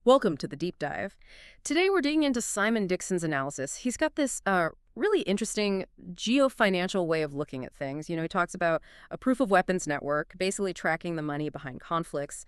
Welcome to the deep dive. Today we're digging into Simon Dixon's analysis. He's got this really interesting geofinancial way of looking at things. He talks about a proof of weapons network, basically tracking the money behind conflicts.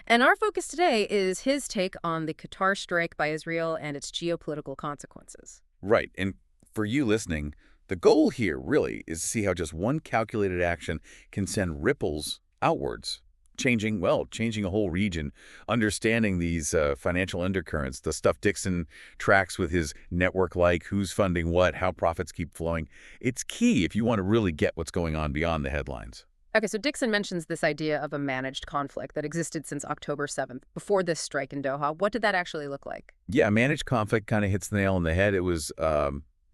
And our focus today is his take on the Qatar strike by Israel and its geopolitical consequences. Right. And for you listening, the goal here really is to see how just one calculated action can send ripples outwards, changing a whole region, understanding these financial undercurrents, the stuff Dixon tracks with his network, like who's funding what, how profits keep flowing. It's key if you want to really get what's going on beyond the headlines. Okay, so Dixon mentions this idea of a managed conflict that existed since October 7th, before this strike in Doha. What did that actually look like? Yeah, managed conflict kind of hits the nail on the head. It was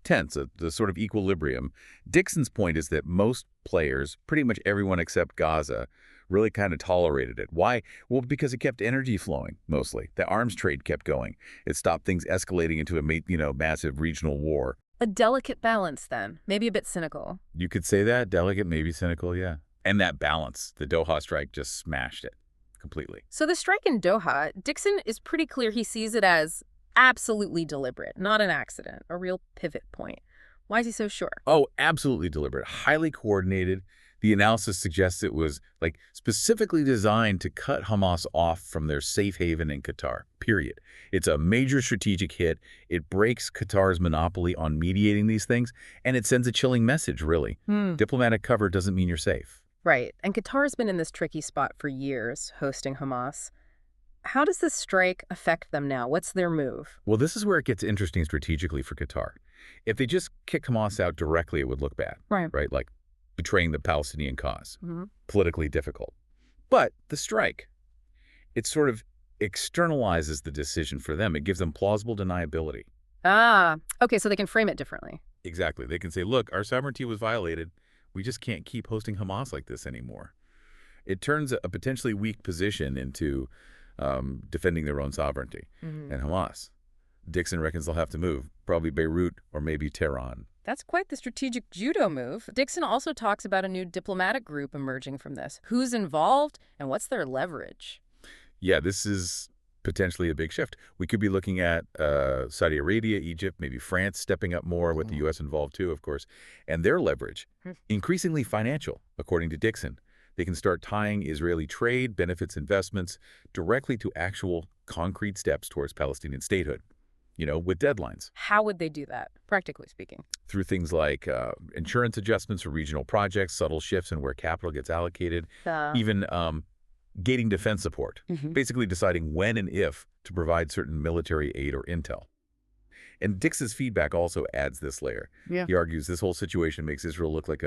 tense, the sort of equilibrium. Dixon's point is that most players, pretty much everyone except Gaza, really kind of tolerated it. Why? Well, because it kept energy flowing, mostly. The arms trade kept going. It stopped things escalating into a massive regional war. A delicate balance, then. Maybe a bit cynical. You could say that, delicate, maybe cynical, yeah. And that balance, the Doha strike just smashed it completely. So the strike in Doha, Dixon is pretty clear he sees it as absolutely deliberate, not an accident, a real pivot point. Why is he so sure? Oh, absolutely deliberate, highly coordinated. The analysis suggests it was specifically designed to cut Hamas off from their safe haven in Qatar, period. It's a major strategic hit. It breaks Qatar's monopoly on mediating these things, and it sends a chilling message, really. Diplomatic cover doesn't mean you're safe. Right. And Qatar's been in this tricky spot for years, hosting Hamas. How does this strike affect them now? What's their move? Well, this is where it gets interesting strategically for Qatar. If they just kick Hamas out directly, it would look bad, right? Like betraying the Palestinian cause. Politically difficult. But the strike, it sort of externalizes the decision for them. It gives them plausible deniability. Ah, okay, so they can frame it differently. Exactly. They can say, look, our sovereignty was violated. We just can't keep hosting Hamas like this anymore. It turns a potentially weak position into defending their own sovereignty. And Hamas, Dixon reckons they'll have to move, probably Beirut or maybe Tehran. That's quite the strategic judo move. Dixon also talks about a new diplomatic group emerging from this. Who's involved and what's their leverage? Yeah, this is potentially a big shift. We could be looking at Saudi Arabia, Egypt, maybe France stepping up more, with the U.S. involved too, of course. And their leverage, increasingly financial, according to Dixon. They can start tying Israeli trade, benefits, investments directly to actual concrete steps towards Palestinian statehood, with deadlines. How would they do that, practically speaking? Through things like insurance adjustments for regional projects, subtle shifts in where capital gets allocated, even gating defense support, basically deciding when and if to provide certain military aid or intel. And Dix's feedback also adds this layer. He argues this whole situation makes Israel look like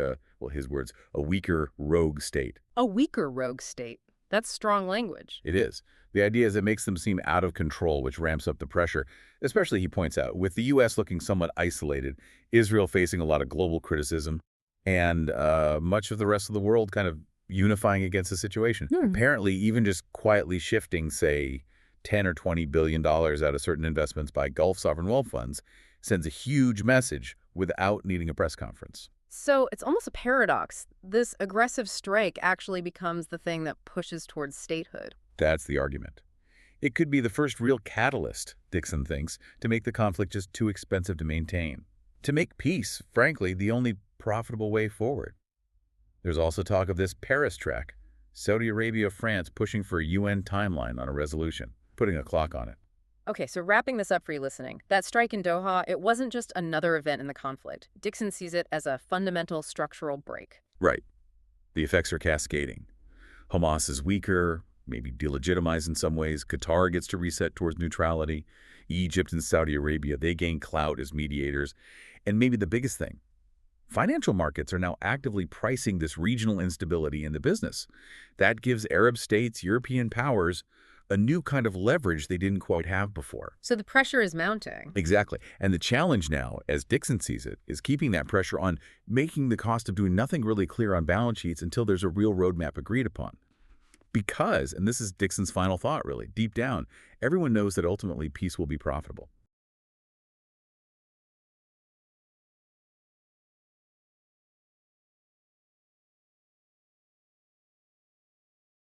his words, a weaker rogue state. A weaker rogue state. That's strong language. It is. The idea is it makes them seem out of control, which ramps up the pressure, especially, he points out, with the U.S. looking somewhat isolated, Israel facing a lot of global criticism, and much of the rest of the world kind of unifying against the situation. Apparently, even just quietly shifting, say, $10 or $20 billion out of certain investments by Gulf sovereign wealth funds sends a huge message without needing a press conference. So it's almost a paradox. This aggressive strike actually becomes the thing that pushes towards statehood. That's the argument. It could be the first real catalyst, Dixon thinks, to make the conflict just too expensive to maintain. To make peace, frankly, the only profitable way forward. There's also talk of this Paris track, Saudi Arabia, France pushing for a UN timeline on a resolution, putting a clock on it. Okay, so wrapping this up for you listening, that strike in Doha, it wasn't just another event in the conflict. Dixon sees it as a fundamental structural break. Right. The effects are cascading. Hamas is weaker, maybe delegitimized in some ways. Qatar gets to reset towards neutrality. Egypt and Saudi Arabia, they gain clout as mediators. And maybe the biggest thing, financial markets are now actively pricing this regional instability into business. That gives Arab states, European powers, a new kind of leverage they didn't quite have before. So the pressure is mounting. Exactly. And the challenge now, as Dixon sees it, is keeping that pressure on, making the cost of doing nothing really clear on balance sheets until there's a real roadmap agreed upon. Because, and this is Dixon's final thought really, deep down, everyone knows that ultimately peace will be profitable.